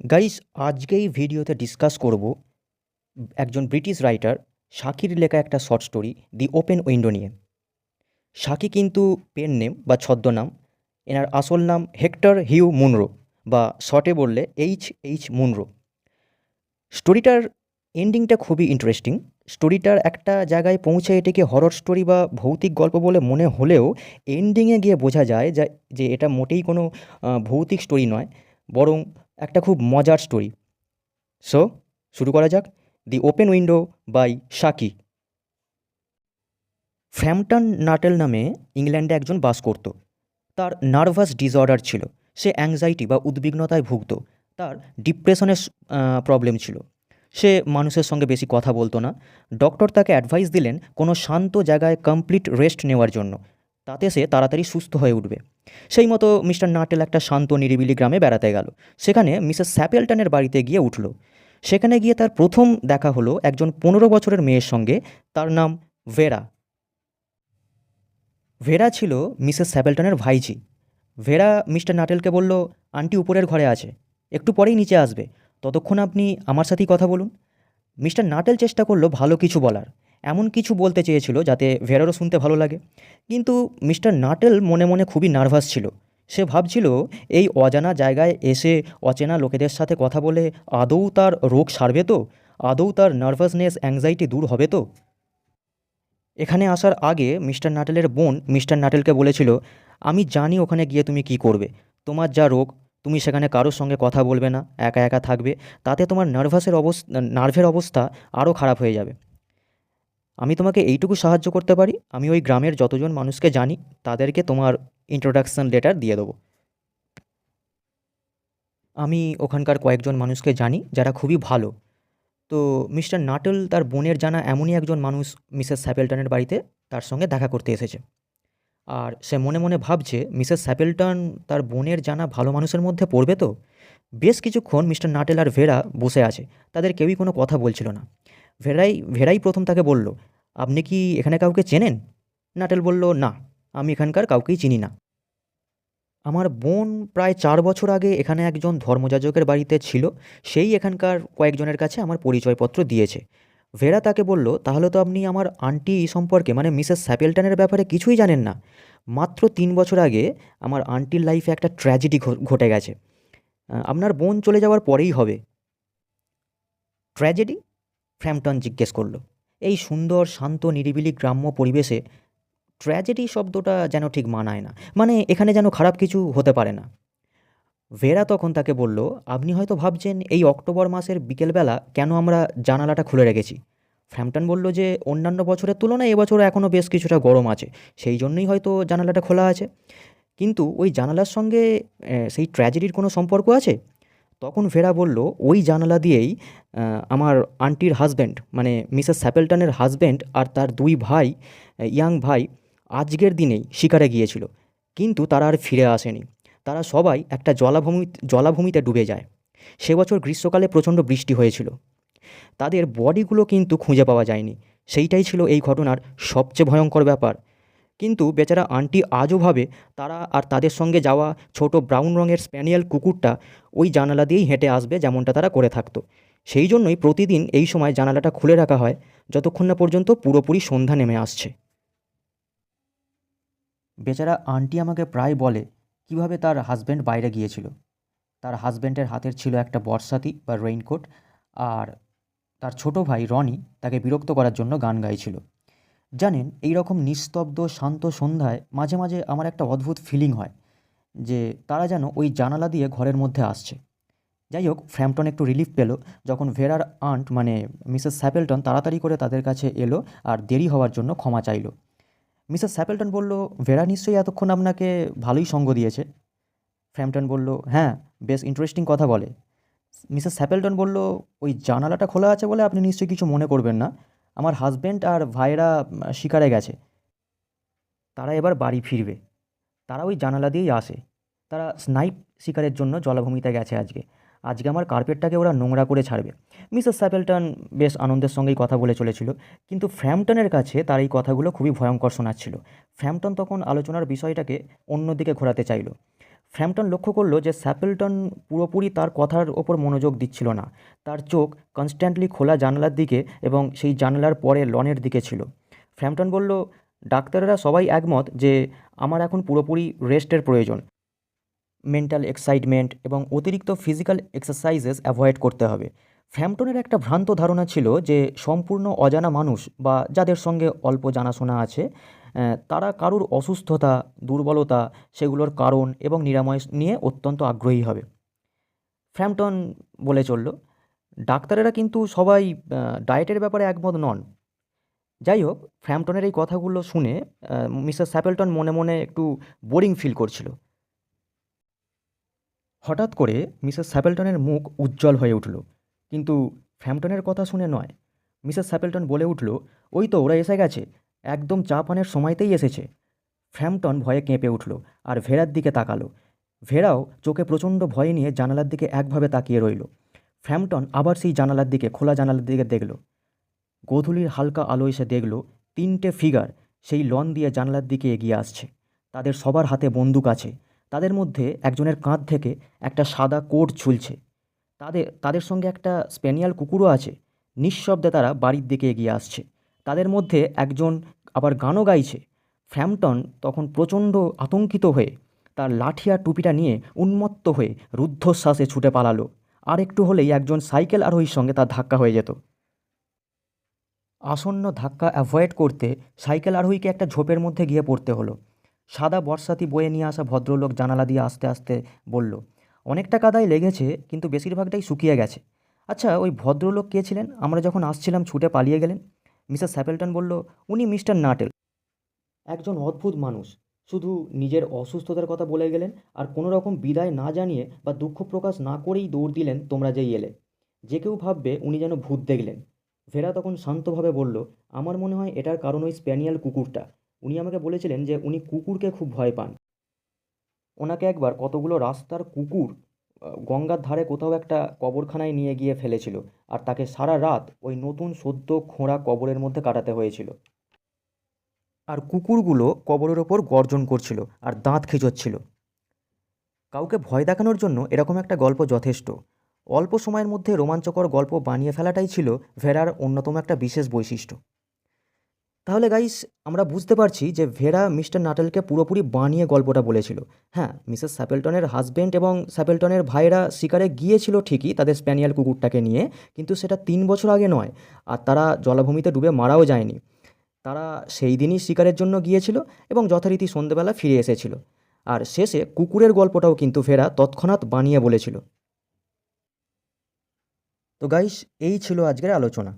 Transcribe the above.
Guys, আজকে এই ভিডিওতে ডিসকাস করব একজন ব্রিটিশ রাইটার শাকির লেখা একটা শর্ট স্টোরি দি ওপেন উইন্ডো নিয়ে। শাকি কিন্তু পেন নেম বা ছদ্মনাম। এনার আসল নাম হেক্টর হিউ মুনরো, বা শর্টে বললে এইচ মুনরো। স্টোরিটার এন্ডিংটা খুবই ইন্টারেস্টিং। স্টোরিটার একটা জায়গায় পৌঁছে এটাকে হরর স্টোরি বা ভৌতিক গল্প বলে মনে হলেও এন্ডিংয়ে গিয়ে বোঝা যায় যে এটা মোটেই কোনো ভৌতিক স্টোরি নয়, বরং একটা খুব মজার স্টোরি। সো শুরু করা যাক। দি ওপেন উইন্ডো বাই শাকি। ফ্র্যাম্পটন নাটেল নামে ইংল্যান্ডে একজন বাস করত। তার নার্ভাস ডিসঅর্ডার ছিল। সে অ্যাংজাইটি বা উদ্বিগ্নতায় ভুগত। তার ডিপ্রেশনের প্রবলেম ছিল। সে মানুষের সঙ্গে বেশি কথা বলতো না। ডক্টর তাকে অ্যাডভাইস দিলেন কোনো শান্ত জায়গায় কমপ্লিট রেস্ট নেওয়ার জন্য। তাতে সে তাড়াতাড়ি সুস্থ হয়ে উঠবে। সেই মতো মিস্টার নাটেল একটা শান্ত নিরিবিলি গ্রামে বেড়াতে গেল। সেখানে মিসেস স্যাপেলটনের বাড়িতে গিয়ে উঠল। সেখানে গিয়ে তার প্রথম দেখা হলো একজন 15 বছরের মেয়ের সঙ্গে। তার নাম ভেরা। ভেরা ছিল মিসেস স্যাপেলটনের ভাইঝি। ভেরা মিস্টার নাটেলকে বলল, আন্টি উপরের ঘরে আছে, একটু পরেই নিচে আসবে, ততক্ষণ আপনি আমার সাথেই কথা বলুন। মিস্টার নাটেল চেষ্টা করলো ভালো কিছু বলার, এমন কিছু বলতে চেয়েছিল যাতে ভেরারও শুনতে ভালো লাগে। কিন্তু মিস্টার নাটেল মনে মনে খুবই নার্ভাস ছিল। সে ভাবছিল, এই অজানা জায়গায় এসে অচেনা লোকেদের সাথে কথা বলে আদৌ তার রোগ সারবে তো? আদৌ তার নার্ভাসনেস অ্যাংজাইটি দূর হবে তো? এখানে আসার আগে মিস্টার নাটেলের বোন মিস্টার নাটেলকে বলেছিল, আমি জানি ওখানে গিয়ে তুমি কি করবে। তোমার যা রোগ, তুমি সেখানে কারোর সঙ্গে কথা বলবে না, একা একা থাকবে। তাতে তোমার নার্ভের অবস্থা আরও খারাপ হয়ে যাবে। আমি তোমাকে এইটুকু সাহায্য করতে পারি, আমি ওই গ্রামের যতজন মানুষকে জানি তাদেরকে তোমার ইন্ট্রোডাকশন লেটার দিয়ে দেবো। আমি ওখানকার কয়েকজন মানুষকে জানি যারা খুবই ভালো। তো মিস্টার নাটেল তার বোনের জানা এমনই একজন মানুষ মিসেস স্যাপেলটনের বাড়িতে তার সঙ্গে দেখা করতে এসেছে। আর সে মনে মনে ভাবছে, মিসেস স্যাপেলটন তার বোনের জানা ভালো মানুষের মধ্যে পড়বে তো? বেশ কিছুক্ষণ মিস্টার নাটেল আর ভেরা বসে আছে। তাদের কেউই কোনো কথা বলছিল না। ভেরাই প্রথম তাকে বলল, আপনি কি এখানে কাউকে চেনেন? নাটেল বলল, না, আমি এখানকার কাউকেই চিনি না। আমার বোন প্রায় 4 বছর আগে এখানে একজন ধর্মযাজকের বাড়িতে ছিল। সেই এখানকার কয়েকজনের কাছে আমার পরিচয়পত্র দিয়েছে। ভেরা তাকে বলল, তাহলে তো আপনি আমার আন্টি সম্পর্কে মানে মিসেস স্যাপেলটনের ব্যাপারে কিছুই জানেন না। মাত্র 3 বছর আগে আমার আন্টির লাইফে একটা ট্র্যাজেডি ঘটে গেছে। আপনার বোন চলে যাওয়ার পরেই হবে। ট্র্যাজেডি? ফ্র্যাম্পটন জিজ্ঞেস করল। এই সুন্দর শান্ত নিরিবিলি গ্রাম্য পরিবেশে ট্র্যাজেডি শব্দটা যেন ঠিক মানায় না। মানে এখানে যেন খারাপ কিছু হতে পারে না। ভেরা তখন তাকে বলল, আপনি হয়তো ভাবছেন এই অক্টোবর মাসের বিকেলবেলা কেন আমরা জানালাটা খুলে রেখেছি। ফ্র্যাম্পটন বলল যে অন্যান্য বছরের তুলনায় এবছর এখনও বেশ কিছুটা গরম আছে, সেই জন্যই হয়তো জানালাটা খোলা আছে। কিন্তু ওই জানালার সঙ্গে সেই ট্র্যাজেডির কোনো সম্পর্ক আছে? তখন ভেরা বলল, ওই জানালা দিয়েই আমার আন্টির হাজব্যান্ড মানে মিসেস স্যাপেলটনের হাজব্যান্ড আর তার 2 ভাই, ইয়াং ভাই, আজকের দিনেই শিকারে গিয়েছিল। কিন্তু তারা আর ফিরে আসেনি। তারা সবাই একটা জলাভূমিতে ডুবে যায়। সে বছর গ্রীষ্মকালে প্রচণ্ড বৃষ্টি হয়েছিল। তাদের বডিগুলো কিন্তু খুঁজে পাওয়া যায়নি। সেইটাই ছিল এই ঘটনার সবচেয়ে ভয়ঙ্কর ব্যাপার। কিন্তু বেচারা আন্টি আজও ভাবে তারা আর তাদের সঙ্গে যাওয়া ছোট ব্রাউন রঙের স্প্যানিয়েল কুকুরটা ওই জানালা দিয়েই হেঁটে আসবে, যেমনটা তারা করে থাকতো। সেই জন্যই প্রতিদিন এই সময় জানালাটা খুলে রাখা হয়, যতক্ষণ না পর্যন্ত পুরোপুরি সন্ধ্যা নেমে আসছে। বেচারা আন্টি আমাকে প্রায় বলে কিভাবে তার হাজব্যান্ড বাইরে গিয়েছিল। তার হাজব্যান্ডের হাতের ছিল একটা বর্ষাতি বা রেইনকোট, আর তার ছোট ভাই রনি তাকে বিরক্ত করার জন্য গান গাইছিল। জানেন, এই রকম নিস্তব্ধ শান্ত সন্ধ্যায় মাঝে মাঝে আমার একটা অদ্ভুত ফিলিং হয় যে তারা যেন ওই জানালা দিয়ে ঘরের মধ্যে আসছে। যাই হোক, ফ্র্যাম্পটন একটু রিলিফ পেল যখন ভেরার আন্ট মানে মিসেস স্যাপেলটন তাড়াতাড়ি করে তাদের কাছে এলো আর দেরি হওয়ার জন্য ক্ষমা চাইল। মিসেস স্যাপেলটন বলল, ভেরা নিশ্চয়ই এতক্ষণ আপনাকে ভালোই সঙ্গ দিয়েছে। ফ্র্যাম্পটন বলল, হ্যাঁ, বেশ ইন্টারেস্টিং কথা বলে। মিসেস স্যাপেলটন বলল, ওই জানালাটা খোলা আছে বলে আপনি নিশ্চয়ই কিছু মনে করবেন না। আমার হাজব্যান্ড আর ভাইয়েরা শিকারে গেছে। তারা এবার বাড়ি ফিরবে। তারা ওই জানালা দিয়েই আসে। তারা স্নাইপ শিকারের জন্য জলাভূমিতে গেছে আজকে। আজকে আমার কার্পেটটাকে ওরা নোংরা করে ছাড়বে। মিসেস স্যাপেলটন বেশ আনন্দের সঙ্গেই কথা বলে চলেছিল, কিন্তু ফ্র্যাম্পটনের কাছে তার এই কথাগুলো খুবই ভয়ঙ্কর শোনাচ্ছিল। ফ্র্যাম্পটন তখন আলোচনার বিষয়টাকে অন্যদিকে ঘোরাতে চাইল। ফ্র্যাম্পটন লক্ষ্য করলো যে স্যাপেলটন পুরোপুরি তার কথার ওপর মনোযোগ দিচ্ছিল না। তার চোখ কনস্ট্যান্টলি খোলা জানালার দিকে এবং সেই জানালার পরে লনের দিকে ছিল। ফ্র্যাম্পটন বলল, ডাক্তাররা সবাই একমত যে আমার এখন পুরোপুরি রেস্টের প্রয়োজন। মেন্টাল এক্সাইটমেন্ট এবং অতিরিক্ত ফিজিক্যাল এক্সারসাইজেস অ্যাভয়েড করতে হবে। ফ্র্যাম্পটনের একটা ভ্রান্ত ধারণা ছিল যে সম্পূর্ণ অজানা মানুষ বা যাদের সঙ্গে অল্প জানাশোনা আছে, তারা কারুর অসুস্থতা, দুর্বলতা, সেগুলোর কারণ এবং নিরাময় নিয়ে অত্যন্ত আগ্রহী হবে। ফ্র্যাম্পটন বলে চলল, ডাক্তারেরা কিন্তু সবাই ডায়েটের ব্যাপারে একমত নন। যাই হোক, ফ্র্যাম্পটনের এই কথাগুলো শুনে মিস্টার স্যাপেলটন মনে মনে একটু বোরিং ফিল করছিল। হঠাৎ করে মিসেস স্যাপেলটনের মুখ উজ্জ্বল হয়ে উঠল, কিন্তু ফ্র্যাম্পটনের কথা শুনে নয়। মিসেস স্যাপেলটন বলে উঠল, ওই তো ওরা এসে গেছে, একদম চা পানের সময়তেই এসেছে। ফ্র্যাম্পটন ভয়ে কেঁপে উঠল আর ভেড়ার দিকে তাকালো। ভেড়াও চোখে প্রচণ্ড ভয় নিয়ে জানালার দিকে একভাবে তাকিয়ে রইল। ফ্র্যাম্পটন আবার সেই জানালার দিকে, খোলা জানালার দিকে দেখল। গোধূলির হালকা আলো এসে দেখল তিনটে ফিগার সেই লন দিয়ে জানলার দিকে এগিয়ে আসছে। তাদের সবার হাতে বন্দুক আছে। তাদের মধ্যে একজনের কাঁধ থেকে একটা সাদা কোট ঝুলছে। তাদের সঙ্গে একটা স্প্যানিয়াল কুকুরও আছে। নিঃশব্দে তারা বাড়ির দিকে এগিয়ে আসছে। তাদের মধ্যে একজন আবার গানও গাইছে। ফ্র্যাম্পটন তখন প্রচণ্ড আতঙ্কিত হয়ে তার লাঠি আর টুপিটা নিয়ে উন্মত্ত হয়ে রুদ্ধশ্বাসে ছুটে পালালো। আর একটু হলেই একজন সাইকেল আরোহীর সঙ্গে তার ধাক্কা হয়ে যেত। আসন্ন ধাক্কা অ্যাভয়েড করতে সাইকেল আরোহীকে একটা ঝোপের মধ্যে গিয়ে পড়তে হলো। সাদা বর্ষাতি বয়ে নিয়ে আসা ভদ্রলোক জানালা দিয়ে আস্তে আস্তে বলল, অনেকটা কাদায় লেগেছে, কিন্তু বেশিরভাগটাই শুকিয়ে গেছে। আচ্ছা, ওই ভদ্রলোক কে ছিলেন? আমরা যখন আসছিলাম ছুটে পালিয়ে গেলেন। মিসেস স্যাপেলটন বলল, উনি মিস্টার নাটেল। একজন অদ্ভুত মানুষ। শুধু নিজের অসুস্থতার কথা বলে গেলেন আর কোনো রকম বিদায় না জানিয়ে বা দুঃখ প্রকাশ না করেই দৌড় দিলেন তোমরা যেই এলে। যে কেউ ভাববে উনি যেন ভূত দেখলেন। ভেড়া তখন শান্তভাবে বলল, আমার মনে হয় এটার কারণ ওই স্প্যানিয়াল কুকুরটা। উনি আমাকে বলেছিলেন যে উনি কুকুরকে খুব ভয় পান। ওনাকে একবার কতগুলো রাস্তার কুকুর গঙ্গার ধারে কোথাও একটা কবরখানায় নিয়ে গিয়ে ফেলেছিল, আর তাকে সারা রাত ওই নতুন সদ্য খোঁড়া কবরের মধ্যে কাটাতে হয়েছিল। আর কুকুরগুলো কবরের ওপর গর্জন করছিল আর দাঁত খিঁচোচ্ছিল। কাউকে ভয় দেখানোর জন্য এরকম একটা গল্প যথেষ্ট। অল্প সময়ের মধ্যে রোমাঞ্চকর গল্প বানিয়ে ফেলাটাই ছিল ভেড়ার অন্যতম একটা বিশেষ বৈশিষ্ট্য। তাহলে গাইস, আমরা বুঝতে পারছি যে ভেড়া মিস্টার নাটেলকে পুরোপুরি বানিয়ে গল্পটা বলেছিল। হ্যাঁ, মিসেস স্যাপেলটনের হাজব্যান্ড এবং স্যাপেলটনের ভাইরা শিকারে গিয়েছিল ঠিকই তাদের স্প্যানিয়াল কুকুরটাকে নিয়ে, কিন্তু সেটা 3 বছর আগে নয়। আর তারা জলাভূমিতে ডুবে মারাও যায়নি। তারা সেই দিনই শিকারের জন্য গিয়েছিল এবং যথারীতি সন্ধেবেলা ফিরে এসেছিল। আর শেষে কুকুরের গল্পটাও কিন্তু ফেরা তৎক্ষণাৎ বানিয়ে বলেছিল। তো গাইস, এই ছিল আজকের আলোচনা।